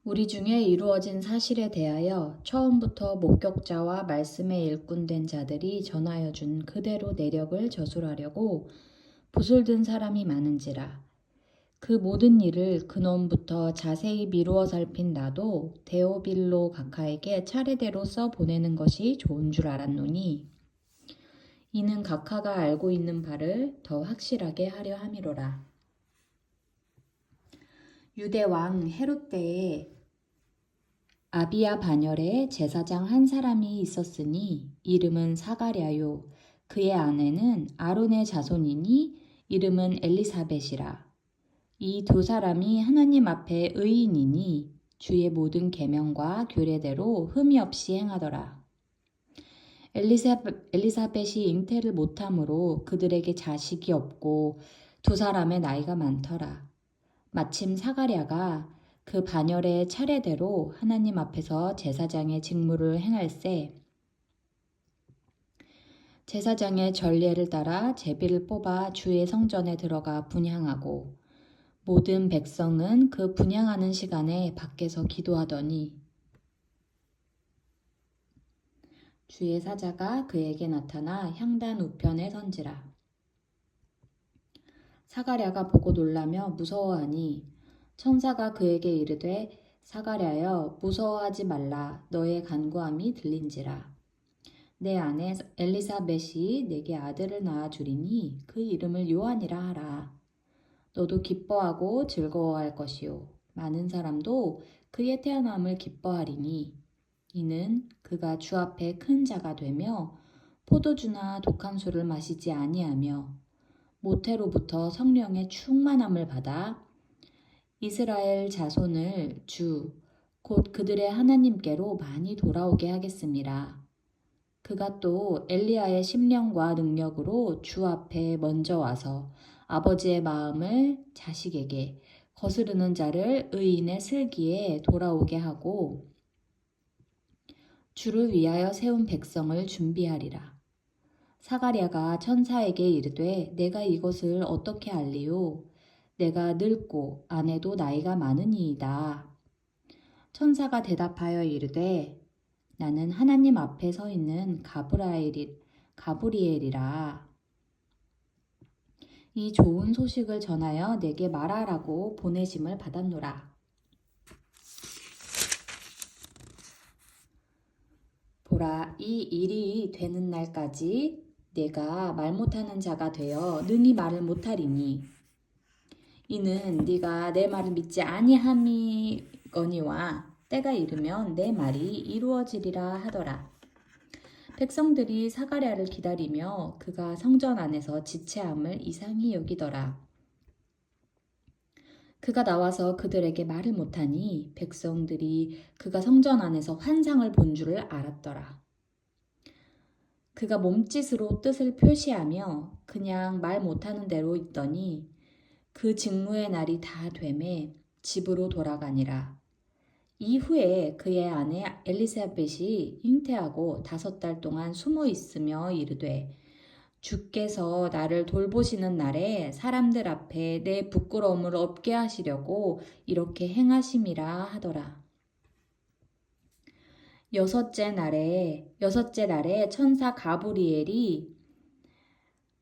우리 중에 이루어진 사실에 대하여 처음부터 목격자와 말씀에 일꾼된 자들이 전하여 준 그대로 내력을 저술하려고 붓을 든 사람이 많은지라. 그 모든 일을 근원부터 자세히 미루어 살핀 나도 데오빌로 각하에게 차례대로 써 보내는 것이 좋은 줄 알았노니 이는 각하가 알고 있는 바를 더 확실하게 하려 함이로라. 유대 왕 헤롯 때에 아비야 반열에 제사장 한 사람이 있었으니 이름은 사가랴요. 그의 아내는 아론의 자손이니 이름은 엘리사벳이라. 이 두 사람이 하나님 앞에 의인이니 주의 모든 계명과 규례대로 흠이 없이 행하더라. 엘리사벳이 잉태를 못함으로 그들에게 자식이 없고 두 사람의 나이가 많더라. 마침 사가랴가 그 반열의 차례대로 하나님 앞에서 제사장의 직무를 행할세 제사장의 전례를 따라 제비를 뽑아 주의 성전에 들어가 분향하고 모든 백성은 그 분향하는 시간에 밖에서 기도하더니 주의 사자가 그에게 나타나 향단 우편에 선지라. 사가랴가 보고 놀라며 무서워하니 천사가 그에게 이르되 사가랴여 무서워하지 말라. 너의 간구함이 들린지라. 내 아내 엘리사벳이 내게 아들을 낳아 주리니 그 이름을 요한이라 하라. 너도 기뻐하고 즐거워할 것이요 많은 사람도 그의 태어남을 기뻐하리니 이는 그가 주 앞에 큰 자가 되며 포도주나 독한 술을 마시지 아니하며 모태로부터 성령의 충만함을 받아 이스라엘 자손을 주 곧 그들의 하나님께로 많이 돌아오게 하겠습니다. 그가 또 엘리야의 심령과 능력으로 주 앞에 먼저 와서 아버지의 마음을 자식에게 거스르는 자를 의인의 슬기에 돌아오게 하고 주를 위하여 세운 백성을 준비하리라. 사가랴가 천사에게 이르되 내가 이것을 어떻게 알리요? 내가 늙고 아내도 나이가 많으니이다. 천사가 대답하여 이르되 나는 하나님 앞에 서 있는 가브리엘이라. 이 좋은 소식을 전하여 내게 말하라고 보내심을 받았노라. 보라, 이 일이 되는 날까지 내가 말 못하는 자가 되어 능히 말을 못하리니 이는 네가 내 말을 믿지 아니함이거니와 때가 이르면 내 말이 이루어지리라 하더라. 백성들이 사가랴를 기다리며 그가 성전 안에서 지체함을 이상히 여기더라. 그가 나와서 그들에게 말을 못하니 백성들이 그가 성전 안에서 환상을 본 줄을 알았더라. 그가 몸짓으로 뜻을 표시하며 그냥 말 못하는 대로 있더니 그 직무의 날이 다 되매 집으로 돌아가니라. 이후에 그의 아내 엘리사벳이 잉태하고 5달 동안 숨어 있으며 이르되 주께서 나를 돌보시는 날에 사람들 앞에 내 부끄러움을 없게 하시려고 이렇게 행하심이라 하더라. 여섯째 날에 천사 가브리엘이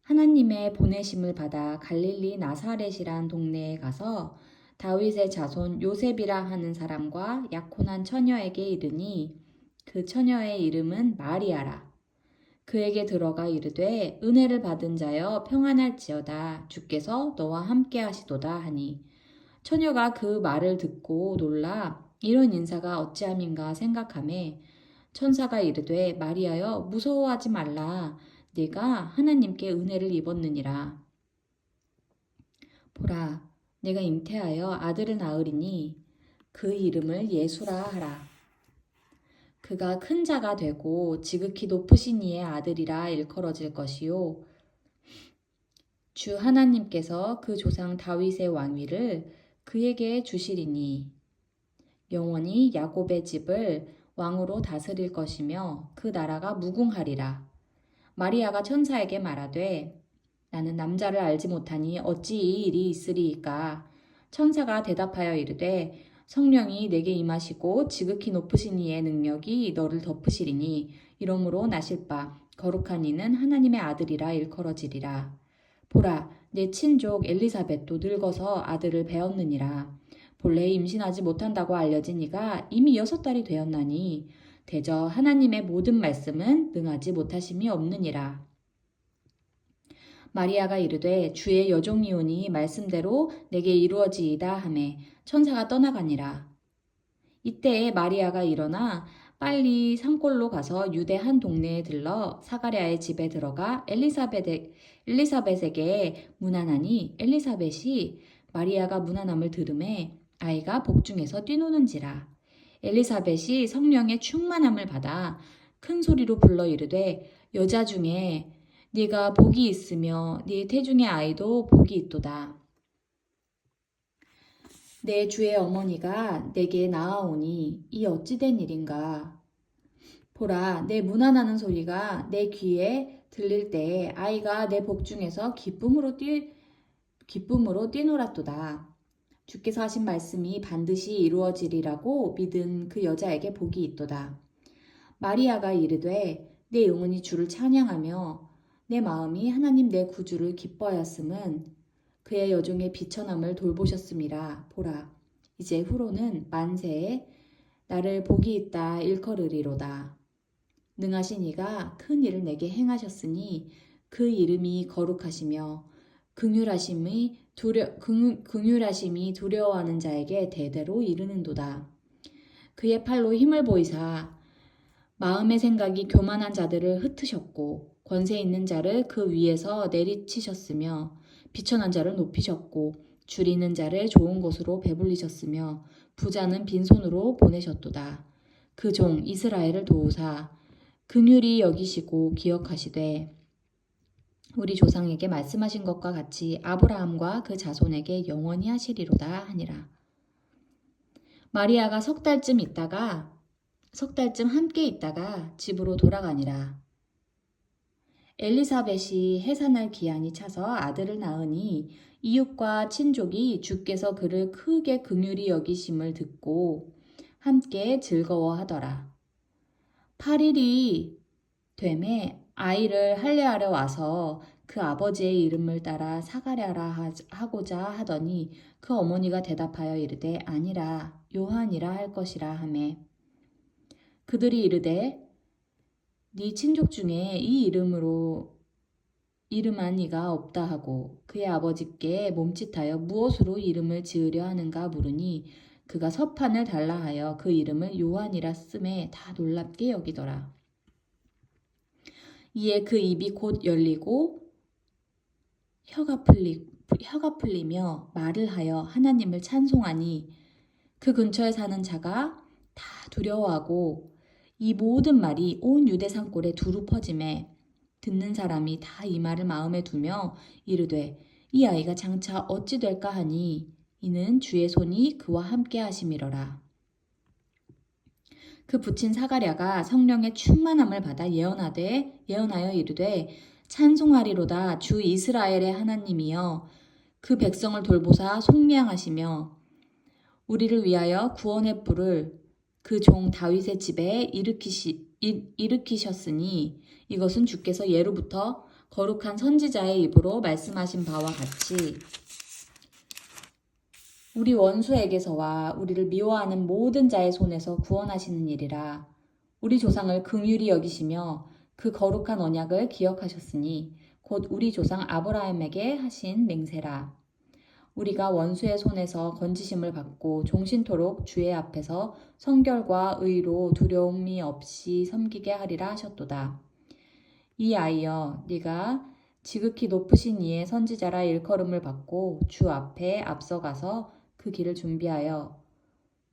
하나님의 보내심을 받아 갈릴리 나사렛이란 동네에 가서 다윗의 자손 요셉이라 하는 사람과 약혼한 처녀에게 이르니 그 처녀의 이름은 마리아라. 그에게 들어가 이르되 은혜를 받은 자여 평안할지어다. 주께서 너와 함께 하시도다 하니 처녀가 그 말을 듣고 놀라 이런 인사가 어찌함인가 생각하매 천사가 이르되 마리아여 무서워하지 말라. 네가 하나님께 은혜를 입었느니라. 보라, 내가 잉태하여 아들을 낳으리니 그 이름을 예수라 하라. 그가 큰 자가 되고 지극히 높으신 이의 아들이라 일컬어질 것이요. 주 하나님께서 그 조상 다윗의 왕위를 그에게 주시리니 영원히 야곱의 집을 왕으로 다스릴 것이며 그 나라가 무궁하리라. 마리아가 천사에게 말하되 나는 남자를 알지 못하니 어찌 이 일이 있으리이까. 천사가 대답하여 이르되 성령이 내게 임하시고 지극히 높으신 이의 능력이 너를 덮으시리니 이러므로 나실 바 거룩한 이는 하나님의 아들이라 일컬어지리라. 보라, 내 친족 엘리사벳도 늙어서 아들을 배었느니라. 본래 임신하지 못한다고 알려진 이가 이미 6달이 되었나니 대저 하나님의 모든 말씀은 능하지 못하심이 없느니라. 마리아가 이르되 주의 여종이오니 말씀대로 내게 이루어지이다 하매 천사가 떠나가니라. 이때에 마리아가 일어나 빨리 산골로 가서 유대 한 동네에 들러 사가랴의 집에 들어가 엘리사벳에게 문안하니 엘리사벳이 마리아가 문안함을 들음에 아이가 복중에서 뛰노는지라. 엘리사벳이 성령의 충만함을 받아 큰 소리로 불러 이르되 여자 중에 네가 복이 있으며 네 태중의 아이도 복이 있도다. 내 주의 어머니가 내게 나아오니 이 어찌된 일인가. 보라, 내 문안하는 소리가 내 귀에 들릴 때에 아이가 내 복중에서 기쁨으로 뛰놀았도다. 주께서 하신 말씀이 반드시 이루어지리라고 믿은 그 여자에게 복이 있도다. 마리아가 이르되 내 영혼이 주를 찬양하며 내 마음이 하나님 내 구주를 기뻐하였음은 그의 여종의 비천함을 돌보셨음이라. 보라, 이제 후로는 만세에 나를 복이 있다 일컬으리로다. 능하신 이가 큰 일을 내게 행하셨으니 그 이름이 거룩하시며 긍휼하심이 두려워하는 자에게 대대로 이르는도다. 그의 팔로 힘을 보이사 마음의 생각이 교만한 자들을 흩으셨고 권세 있는 자를 그 위에서 내리치셨으며 비천한 자를 높이셨고 줄이는 자를 좋은 곳으로 배불리셨으며 부자는 빈손으로 보내셨도다. 그 종 이스라엘을 도우사 긍휼히 여기시고 기억하시되 우리 조상에게 말씀하신 것과 같이 아브라함과 그 자손에게 영원히 하시리로다 하니라. 마리아가 석 달쯤 함께 있다가 집으로 돌아가니라. 엘리사벳이 해산할 기한이 차서 아들을 낳으니 이웃과 친족이 주께서 그를 크게 긍휼히 여기심을 듣고 함께 즐거워하더라. 8일이 되매 아이를 할례하러 와서 그 아버지의 이름을 따라 사가랴라 하고자 하더니 그 어머니가 대답하여 이르되 아니라 요한이라 할 것이라 하매 그들이 이르되 네 친족 중에 이 이름한 이가 없다 하고 그의 아버지께 몸짓하여 무엇으로 이름을 지으려 하는가 물으니 그가 서판을 달라 하여 그 이름을 요한이라 쓰매 다 놀랍게 여기더라. 이에 그 입이 곧 열리고 혀가 풀리며 말을 하여 하나님을 찬송하니 그 근처에 사는 자가 다 두려워하고 이 모든 말이 온 유대 산골에 두루 퍼지매 듣는 사람이 다 이 말을 마음에 두며 이르되 이 아이가 장차 어찌 될까 하니 이는 주의 손이 그와 함께 하심이러라. 그 부친 사가랴가 성령의 충만함을 받아 예언하여 이르되 찬송하리로다 주 이스라엘의 하나님이여 그 백성을 돌보사 속량하시며 우리를 위하여 구원의 뿔을 그 종 다윗의 집에 일으키셨으니 이것은 주께서 예로부터 거룩한 선지자의 입으로 말씀하신 바와 같이 우리 원수에게서와 우리를 미워하는 모든 자의 손에서 구원하시는 일이라. 우리 조상을 긍휼히 여기시며 그 거룩한 언약을 기억하셨으니 곧 우리 조상 아브라함에게 하신 맹세라. 우리가 원수의 손에서 건지심을 받고 종신토록 주의 앞에서 성결과 의로 두려움이 없이 섬기게 하리라 하셨도다. 이 아이여 네가 지극히 높으신 이의 선지자라 일컬음을 받고 주 앞에 앞서가서 그 길을 준비하여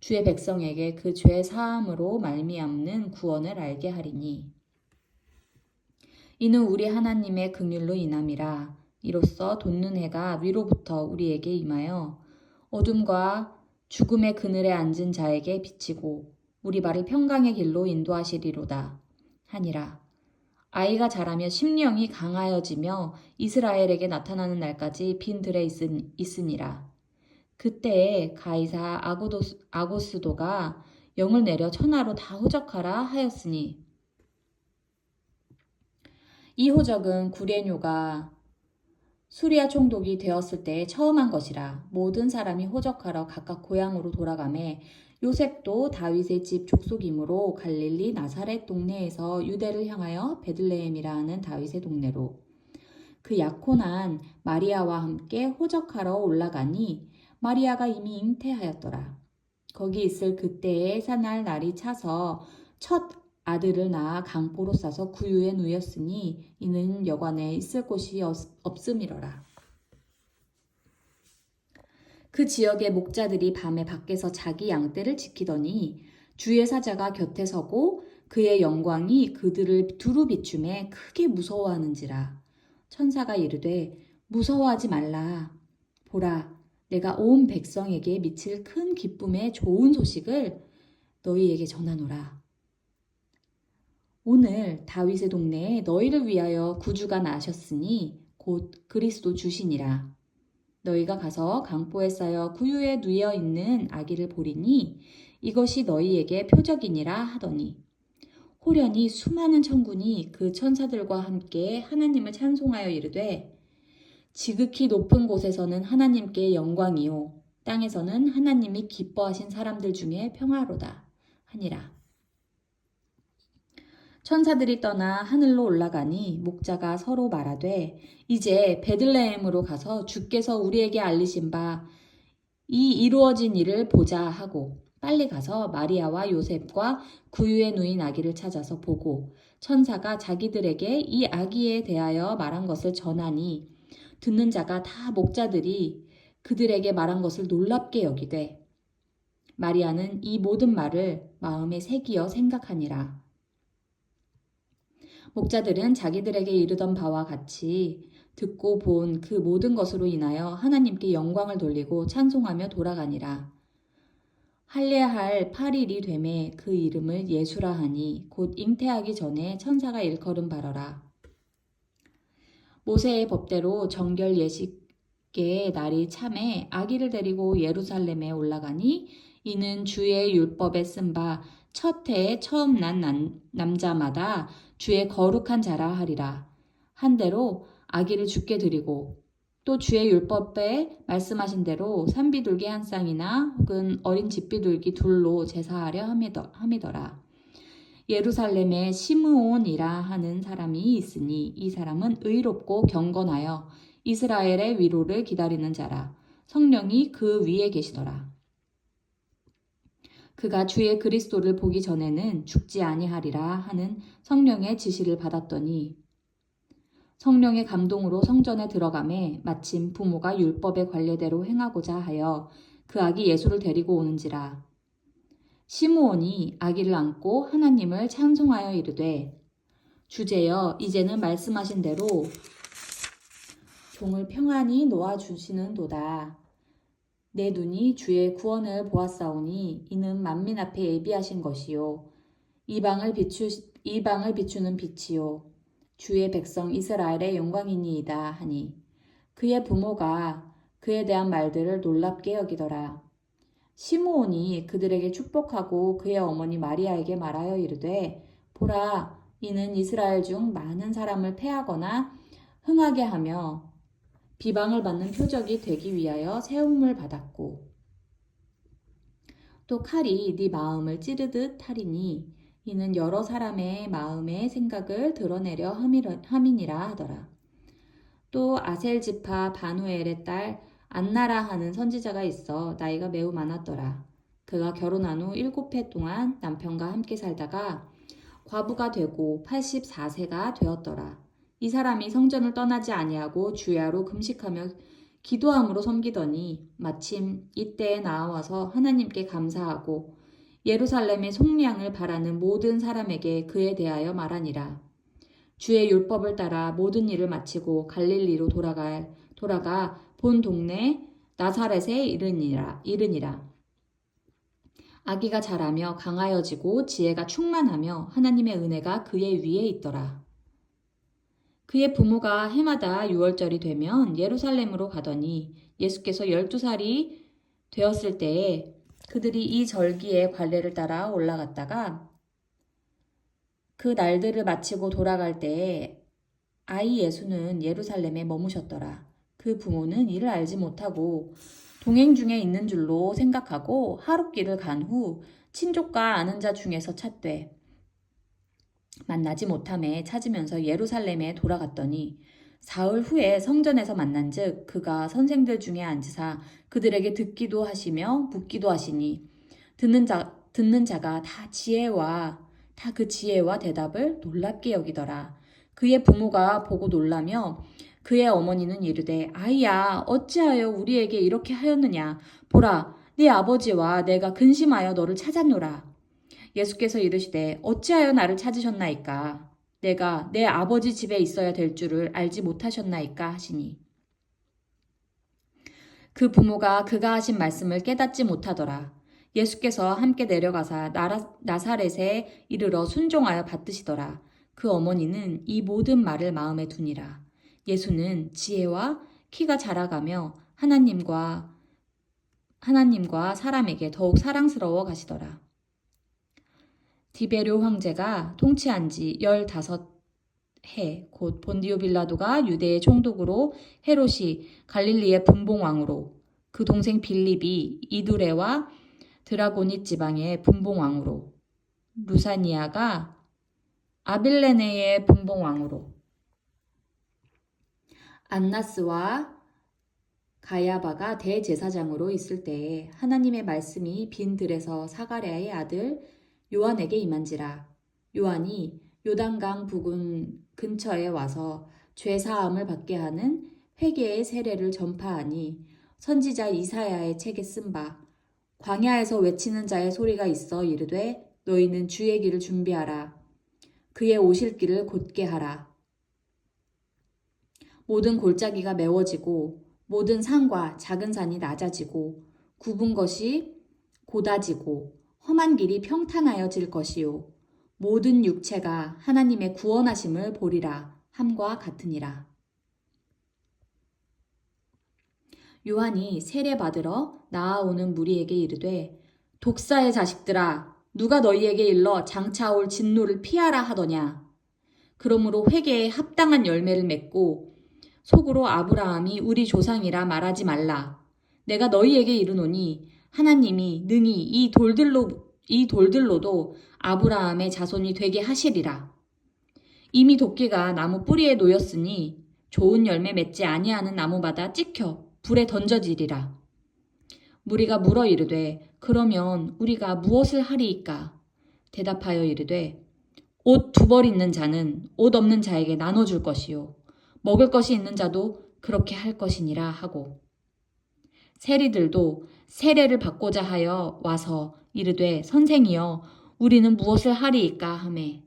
주의 백성에게 그 죄 사함으로 말미암는 구원을 알게 하리니 이는 우리 하나님의 긍휼로 인함이라. 이로써 돋는 해가 위로부터 우리에게 임하여 어둠과 죽음의 그늘에 앉은 자에게 비치고 우리 발을 평강의 길로 인도하시리로다 하니라. 아이가 자라며 심령이 강하여지며 이스라엘에게 나타나는 날까지 빈들에 있으니라. 그때에 가이사 아고스도가 영을 내려 천하로 다 호적하라 하였으니 이 호적은 구레뇨가 수리아 총독이 되었을 때에 처음 한 것이라. 모든 사람이 호적하러 각각 고향으로 돌아가매 요셉도 다윗의 집 족속이므로 갈릴리 나사렛 동네에서 유대를 향하여 베들레헴이라 하는 다윗의 동네로 그 약혼한 마리아와 함께 호적하러 올라가니 마리아가 이미 잉태하였더라. 거기 있을 그때에 사날 날이 차서 첫 아들을 낳아 강포로 싸서 구유에 누였으니 이는 여관에 있을 곳이 없음이러라. 그 지역의 목자들이 밤에 밖에서 자기 양떼를 지키더니 주의 사자가 곁에 서고 그의 영광이 그들을 두루 비춤에 크게 무서워하는지라. 천사가 이르되 무서워하지 말라. 보라, 내가 온 백성에게 미칠 큰 기쁨의 좋은 소식을 너희에게 전하노라. 오늘 다윗의 동네에 너희를 위하여 구주가 나셨으니 곧 그리스도 주시니라. 너희가 가서 강보에 쌓여 구유에 누워 있는 아기를 보리니 이것이 너희에게 표적이니라 하더니 호련히 수많은 천군이 그 천사들과 함께 하나님을 찬송하여 이르되 지극히 높은 곳에서는 하나님께 영광이요 땅에서는 하나님이 기뻐하신 사람들 중에 평화로다 하니라. 천사들이 떠나 하늘로 올라가니 목자가 서로 말하되 이제 베들레헴으로 가서 주께서 우리에게 알리신 바 이 이루어진 일을 보자 하고 빨리 가서 마리아와 요셉과 구유에 누인 아기를 찾아서 보고 천사가 자기들에게 이 아기에 대하여 말한 것을 전하니 듣는 자가 다 목자들이 그들에게 말한 것을 놀랍게 여기되 마리아는 이 모든 말을 마음에 새기어 생각하니라. 목자들은 자기들에게 이르던 바와 같이 듣고 본 그 모든 것으로 인하여 하나님께 영광을 돌리고 찬송하며 돌아가니라. 할례할 8일이 되매 그 이름을 예수라 하니 곧 잉태하기 전에 천사가 일컬은 바라라. 모세의 법대로 정결 예식의 날이 참에 아기를 데리고 예루살렘에 올라가니 이는 주의 율법에 쓴 바 첫 해에 처음 난 남자마다 주의 거룩한 자라 하리라. 한대로 아기를 주께 드리고 또 주의 율법에 말씀하신 대로 산비둘기 한 쌍이나 혹은 어린 집비둘기 둘로 제사하려 함이더라. 예루살렘에 시므온이라 하는 사람이 있으니 이 사람은 의롭고 경건하여 이스라엘의 위로를 기다리는 자라. 성령이 그 위에 계시더라. 그가 주의 그리스도를 보기 전에는 죽지 아니하리라 하는 성령의 지시를 받았더니 성령의 감동으로 성전에 들어가매 마침 부모가 율법의 관례대로 행하고자 하여 그 아기 예수를 데리고 오는지라. 시므온이 아기를 안고 하나님을 찬송하여 이르되 주제여 이제는 말씀하신 대로 종을 평안히 놓아주시는도다. 내 눈이 주의 구원을 보았사오니 이는 만민 앞에 예비하신 것이요 이방을 비추는 빛이요 주의 백성 이스라엘의 영광이니이다 하니 그의 부모가 그에 대한 말들을 놀랍게 여기더라. 시므온이 그들에게 축복하고 그의 어머니 마리아에게 말하여 이르되 보라 이는 이스라엘 중 많은 사람을 패하거나 흥하게 하며 비방을 받는 표적이 되기 위하여 세움을 받았고 또 칼이 네 마음을 찌르듯 하리니 이는 여러 사람의 마음의 생각을 드러내려 함이니라 하더라. 또 아셀 지파 바누엘의 딸 안나라 하는 선지자가 있어 나이가 매우 많았더라. 그가 결혼한 후 7해 동안 남편과 함께 살다가 과부가 되고 84세가 되었더라. 이 사람이 성전을 떠나지 아니하고 주야로 금식하며 기도함으로 섬기더니 마침 이때에 나와서 하나님께 감사하고 예루살렘의 속량을 바라는 모든 사람에게 그에 대하여 말하니라. 주의 율법을 따라 모든 일을 마치고 갈릴리로 돌아가 본 동네 나사렛에 이르니라. 아기가 자라며 강하여지고 지혜가 충만하며 하나님의 은혜가 그의 위에 있더라. 그의 부모가 해마다 유월절이 되면 예루살렘으로 가더니 예수께서 12살이 되었을 때에 그들이 이 절기의 관례를 따라 올라갔다가 그 날들을 마치고 돌아갈 때에 아이 예수는 예루살렘에 머무셨더라. 그 부모는 이를 알지 못하고 동행 중에 있는 줄로 생각하고 하룻길을 간 후 친족과 아는 자 중에서 찾되 만나지 못함에 찾으면서 예루살렘에 돌아갔더니 사흘 후에 성전에서 만난즉 그가 선생들 중에 앉으사 그들에게 듣기도 하시며 묻기도 하시니 듣는 자가 다 그 지혜와 대답을 놀랍게 여기더라. 그의 부모가 보고 놀라며 그의 어머니는 이르되 아이야 어찌하여 우리에게 이렇게 하였느냐 보라 네 아버지와 내가 근심하여 너를 찾았노라. 예수께서 이르시되 어찌하여 나를 찾으셨나이까 내가 내 아버지 집에 있어야 될 줄을 알지 못하셨나이까 하시니 그 부모가 그가 하신 말씀을 깨닫지 못하더라. 예수께서 함께 내려가사 나사렛에 이르러 순종하여 받드시더라. 그 어머니는 이 모든 말을 마음에 두니라. 예수는 지혜와 키가 자라가며 하나님과 사람에게 더욱 사랑스러워 가시더라. 디베료 황제가 통치한 지 15해 곧 본디오 빌라도가 유대의 총독으로 헤롯이 갈릴리의 분봉왕으로 그 동생 빌립이 이두레와 드라고닛 지방의 분봉왕으로 루사니아가 아빌레네의 분봉왕으로 안나스와 가야바가 대제사장으로 있을 때에 하나님의 말씀이 빈 들에서 사가랴의 아들 요한에게 임한지라. 요한이 요단강 부근 근처에 와서 죄 사함을 받게 하는 회개의 세례를 전파하니 선지자 이사야의 책에 쓴 바 광야에서 외치는 자의 소리가 있어 이르되 너희는 주의 길을 준비하라. 그의 오실 길을 곧게 하라. 모든 골짜기가 메워지고 모든 산과 작은 산이 낮아지고 굽은 것이 곧아지고 험한 길이 평탄하여질 것이요 모든 육체가 하나님의 구원하심을 보리라 함과 같으니라. 요한이 세례 받으러 나아오는 무리에게 이르되 독사의 자식들아 누가 너희에게 일러 장차 올 진노를 피하라 하더냐. 그러므로 회개에 합당한 열매를 맺고 속으로 아브라함이 우리 조상이라 말하지 말라. 내가 너희에게 이르노니 하나님이 능히 이 돌들로도 아브라함의 자손이 되게 하시리라. 이미 도끼가 나무 뿌리에 놓였으니 좋은 열매 맺지 아니하는 나무마다 찍혀 불에 던져지리라. 무리가 물어 이르되 그러면 우리가 무엇을 하리이까? 대답하여 이르되 옷 2벌 있는 자는 옷 없는 자에게 나눠줄 것이요 먹을 것이 있는 자도 그렇게 할 것이니라 하고 세리들도 세례를 받고자 하여 와서 이르되 선생이여 우리는 무엇을 하리이까 하매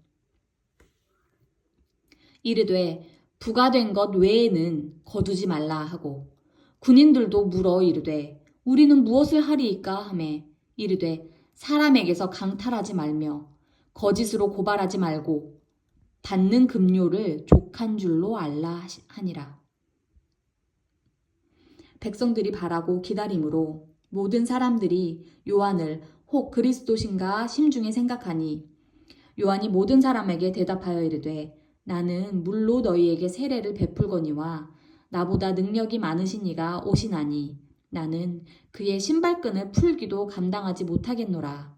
이르되 부가된 것 외에는 거두지 말라 하고 군인들도 물어 이르되 우리는 무엇을 하리이까 하매 이르되 사람에게서 강탈하지 말며 거짓으로 고발하지 말고 받는 급료를 족한 줄로 알라 하니라. 백성들이 바라고 기다림으로 모든 사람들이 요한을 혹 그리스도신가 심중에 생각하니 요한이 모든 사람에게 대답하여 이르되 나는 물로 너희에게 세례를 베풀거니와 나보다 능력이 많으신 이가 오시나니 나는 그의 신발끈을 풀기도 감당하지 못하겠노라.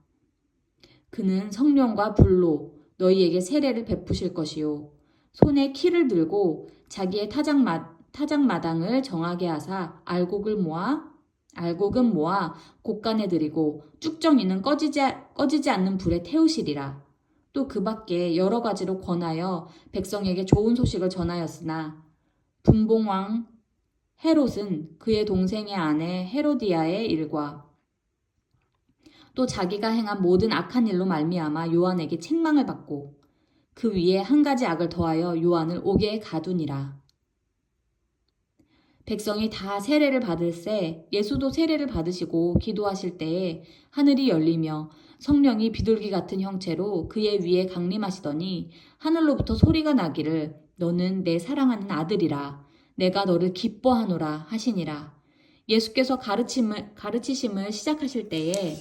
그는 성령과 불로 너희에게 세례를 베푸실 것이요 손에 키를 들고 자기의 타작마당을 정하게 하사 알곡은 모아 곳간에 들이고 쭉정이는 꺼지지 않는 불에 태우시리라. 또 그 밖에 여러 가지로 권하여 백성에게 좋은 소식을 전하였으나 분봉왕 헤롯은 그의 동생의 아내 헤로디아의 일과 또 자기가 행한 모든 악한 일로 말미암아 요한에게 책망을 받고 그 위에 한 가지 악을 더하여 요한을 옥에 가두니라. 백성이 다 세례를 받을새 예수도 세례를 받으시고 기도하실 때에 하늘이 열리며 성령이 비둘기 같은 형체로 그의 위에 강림하시더니 하늘로부터 소리가 나기를 너는 내 사랑하는 아들이라 내가 너를 기뻐하노라 하시니라. 예수께서 가르치심을 시작하실 때에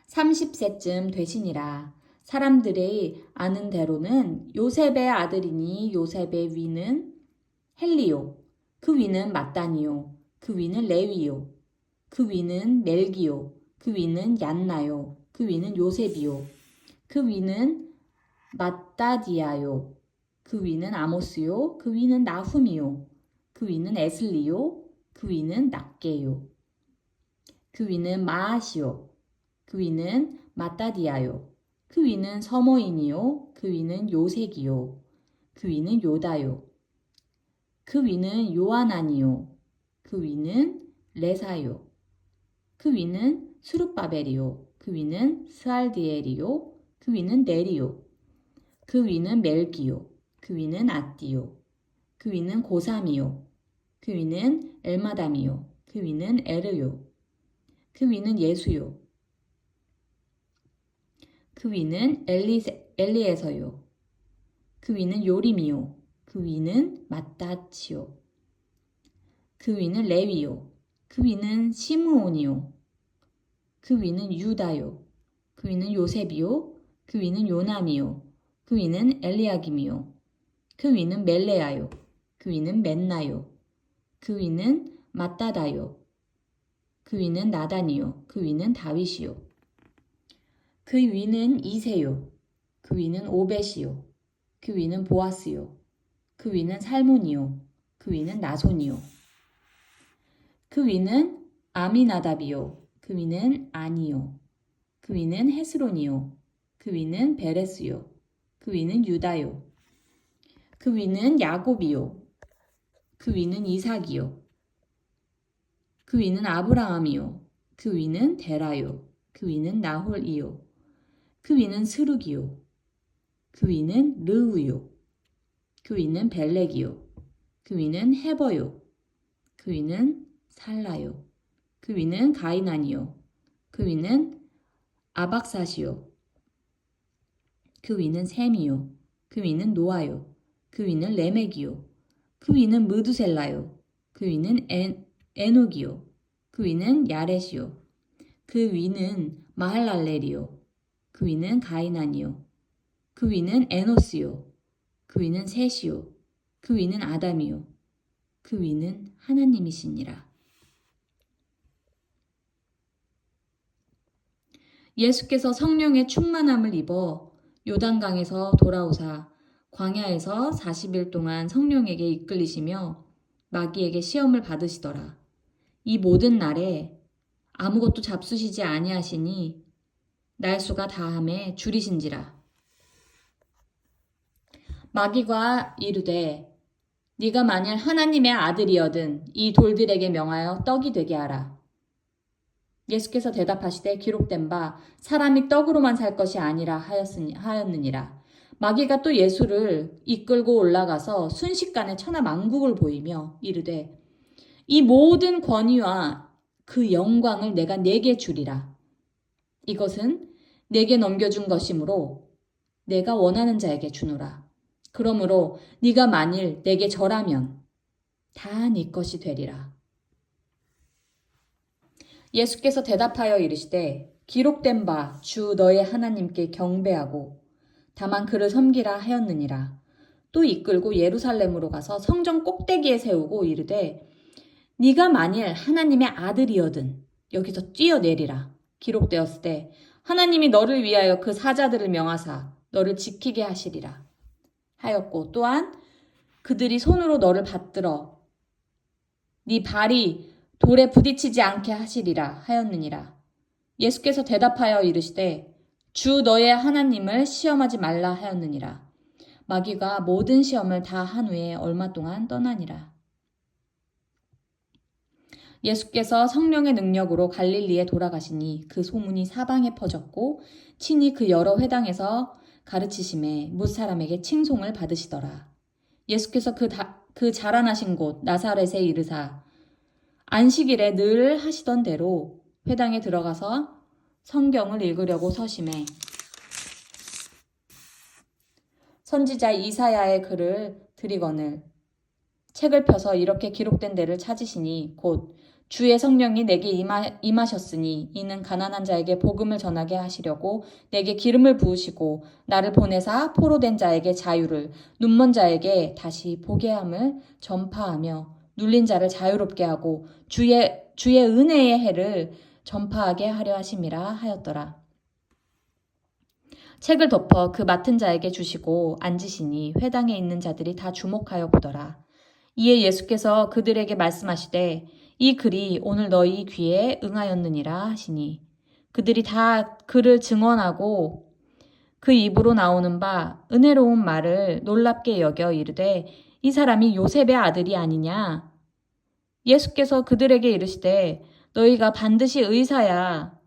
30세쯤 되시니라. 사람들이 아는 대로는 요셉의 아들이니 요셉의 위는 헬리요, 그 위는 mat단이요, 그 위는 레위요, 그 위는 멜기요, 그 위는 얀나요, 그 위는 요셉이요, 그 위는 마따디아요, 그 위는 아모스요, 그 위는 나훔이요, 그 위는 에슬리요, 그 위는 낫게요, 그 위는 마아시요, 그 위는 마따디아요, 그 위는 서머인이요, 그 위는 요색이요, 그 위는 요다요, 그 위는 요하나니요, 그 위는 레사요, 그 위는 스룹바벨이요, 그 위는 스알디엘이요, 그 위는 네리요, 그 위는 멜기요, 그 위는 아띠요, 그 위는 고삼이요, 그 위는 엘마담이요, 그 위는 에르요, 그 위는 예수요, 그 위는 엘리에서요, 그 위는 요림이요, 그 위는 마따치요, 그 위는 레위요, 그 위는 시므온이요, 그 위는 유다요, 그 위는 요셉이요, 그 위는 요남이요, 그 위는 엘리야김이요, 그 위는 멜레아요, 그 위는 맨나요, 그 위는 마따다요, 그 위는 나단이요, 그 위는 다윗이요, 그 위는 이세요, 그 위는 오벳이요, 그 위는 보아스요, 그 위는 살몬이요, 그 위는 나손이요, 그 위는 아미나답이요, 그 위는 아니요, 그 위는 헤스론이요, 그 위는 베레스요, 그 위는 유다요, 그 위는 야곱이요, 그 위는 이삭이요, 그 위는 아브라함이요, 그 위는 데라요, 그 위는 나홀이요, 그 위는 스룹이요, 그 위는 르우요, 그 위는 벨렉이요, 그 위는 헤버요, 그 위는 살라요, 그 위는 가이난이요, 그 위는 아박사시요, 그 위는 셈이요, 그 위는 노아요, 그 위는 레멕이요, 그 위는 무두셀라요, 그 위는 에녹이요, 그 위는 야렛이요, 그 위는 마할랄렐이요, 그 위는 가이난이요, 그 위는 에노스요, 그 위는 셋이요, 그 위는 아담이요, 그 위는 하나님이시니라. 예수께서 성령의 충만함을 입어 요단강에서 돌아오사 광야에서 40일 동안 성령에게 이끌리시며 마귀에게 시험을 받으시더라. 이 모든 날에 아무것도 잡수시지 아니하시니 날수가 다함에 줄이신지라. 마귀가 이르되 네가 만일 하나님의 아들이여든 이 돌들에게 명하여 떡이 되게 하라. 예수께서 대답하시되 기록된 바 사람이 떡으로만 살 것이 아니라 하였느니라. 마귀가 또 예수를 이끌고 올라가서 순식간에 천하 만국을 보이며 이르되 이 모든 권위와 그 영광을 내가 네게 주리라. 이것은 내게 넘겨준 것이므로 내가 원하는 자에게 주노라. 그러므로 네가 만일 내게 절하면 다 네 것이 되리라. 예수께서 대답하여 이르시되 기록된 바 주 너의 하나님께 경배하고 다만 그를 섬기라 하였느니라. 또 이끌고 예루살렘으로 가서 성전 꼭대기에 세우고 이르되 네가 만일 하나님의 아들이여든 여기서 뛰어내리라. 기록되었을 때 하나님이 너를 위하여 그 사자들을 명하사 너를 지키게 하시리라 하였고 또한 그들이 손으로 너를 받들어 네 발이 돌에 부딪히지 않게 하시리라 하였느니라. 예수께서 대답하여 이르시되 주 너의 하나님을 시험하지 말라 하였느니라. 마귀가 모든 시험을 다 한 후에 얼마 동안 떠나니라. 예수께서 성령의 능력으로 갈릴리에 돌아가시니 그 소문이 사방에 퍼졌고 친히 그 여러 회당에서 가르치심에 뭇사람에게 칭송을 받으시더라. 예수께서 그 자라나신 곳 나사렛에 이르사 안식일에 늘 하시던 대로 회당에 들어가서 성경을 읽으려고 서심해 선지자 이사야의 글을 들이거늘 책을 펴서 이렇게 기록된 데를 찾으시니 곧 주의 성령이 내게 임하셨으니 이는 가난한 자에게 복음을 전하게 하시려고 내게 기름을 부으시고 나를 보내사 포로된 자에게 자유를 눈먼 자에게 다시 보게 함을 전파하며 눌린 자를 자유롭게 하고 주의 은혜의 해를 전파하게 하려 하심이라 하였더라. 책을 덮어 그 맡은 자에게 주시고 앉으시니 회당에 있는 자들이 다 주목하여 보더라. 이에 예수께서 그들에게 말씀하시되 이 글이 오늘 너희 귀에 응하였느니라 하시니 그들이 다 그를 증언하고 그 입으로 나오는 바 은혜로운 말을 놀랍게 여겨 이르되 이 사람이 요셉의 아들이 아니냐. 예수께서 그들에게 이르시되 너희가 반드시 의사야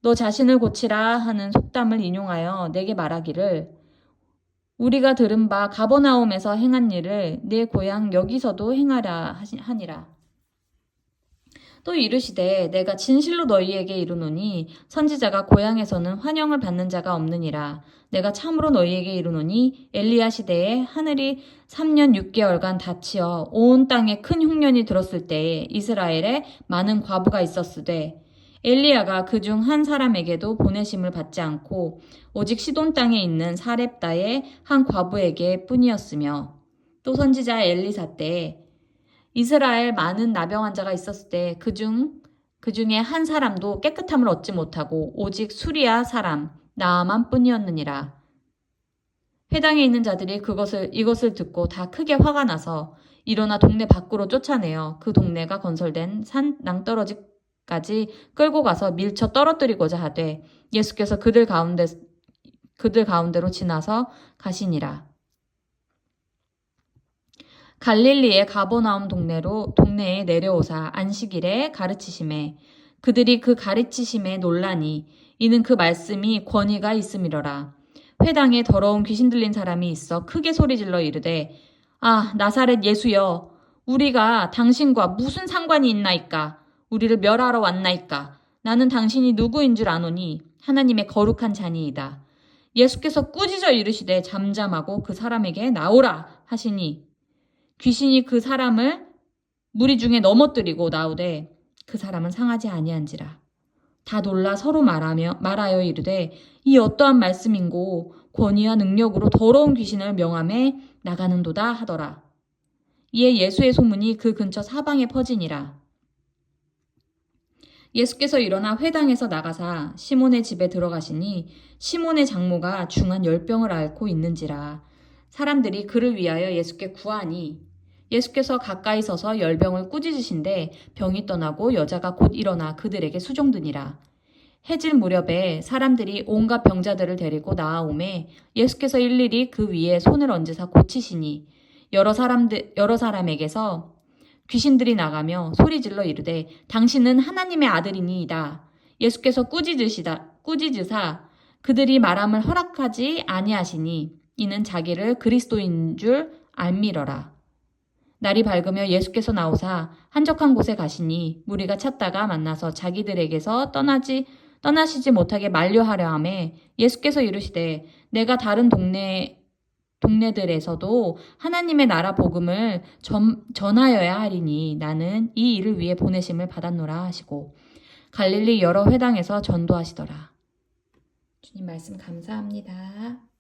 너 자신을 고치라 하는 속담을 인용하여 내게 말하기를 우리가 들은 바 가버나움에서 행한 일을 내 고향 여기서도 행하라 하니라. 또 이르시되 내가 진실로 너희에게 이르노니 선지자가 고향에서는 환영을 받는 자가 없느니라. 내가 참으로 너희에게 이르노니 엘리야 시대에 하늘이 3년 6개월간 닫히어 온 땅에 큰 흉년이 들었을 때에 이스라엘에 많은 과부가 있었으되 엘리야가 그중 한 사람에게도 보내심을 받지 않고 오직 시돈 땅에 있는 사렙다의 한 과부에게 뿐이었으며 또 선지자 엘리사 때에 이스라엘 많은 나병 환자가 있었을 때 그중에 한 사람도 깨끗함을 얻지 못하고 오직 수리아 사람 나아만 뿐이었느니라. 회당에 있는 자들이 이것을 듣고 다 크게 화가 나서 일어나 동네 밖으로 쫓아내어 그 동네가 건설된 산 낭떠러지까지 끌고 가서 밀쳐 떨어뜨리고자 하되 예수께서 그들 가운데로 지나서 가시니라. 갈릴리의 가버나움 동네에 내려오사 안식일에 가르치심에 그들이 그 가르치심에 놀라니 이는 그 말씀이 권위가 있음이러라. 회당에 더러운 귀신 들린 사람이 있어 크게 소리질러 이르되 아 나사렛 예수여 우리가 당신과 무슨 상관이 있나이까 우리를 멸하러 왔나이까 나는 당신이 누구인 줄 아노니 하나님의 거룩한 자니이다. 예수께서 꾸짖어 이르시되 잠잠하고 그 사람에게 나오라 하시니 귀신이 그 사람을 무리 중에 넘어뜨리고 나오되 그 사람은 상하지 아니한지라. 다 놀라 서로 말하여 이르되 이 어떠한 말씀인고 권위와 능력으로 더러운 귀신을 명함에 나가는도다 하더라. 이에 예수의 소문이 그 근처 사방에 퍼지니라. 예수께서 일어나 회당에서 나가사 시몬의 집에 들어가시니 시몬의 장모가 중한 열병을 앓고 있는지라. 사람들이 그를 위하여 예수께 구하니 예수께서 가까이 서서 열병을 꾸짖으신데 병이 떠나고 여자가 곧 일어나 그들에게 수종드니라. 해질 무렵에 사람들이 온갖 병자들을 데리고 나아오매 예수께서 일일이 그 위에 손을 얹으사 고치시니 여러 사람에게서 귀신들이 나가며 소리질러 이르되 당신은 하나님의 아들이니이다. 예수께서 꾸짖으사 그들이 말함을 허락하지 아니하시니 이는 자기를 그리스도인 줄 알미러라. 날이 밝으며 예수께서 나오사 한적한 곳에 가시니 무리가 찾다가 만나서 자기들에게서 떠나시지 못하게 만류하려 하매 예수께서 이르시되 내가 다른 동네들에서도 하나님의 나라 복음을 전하여야 하리니 나는 이 일을 위해 보내심을 받았노라 하시고 갈릴리 여러 회당에서 전도하시더라. 주님 말씀 감사합니다.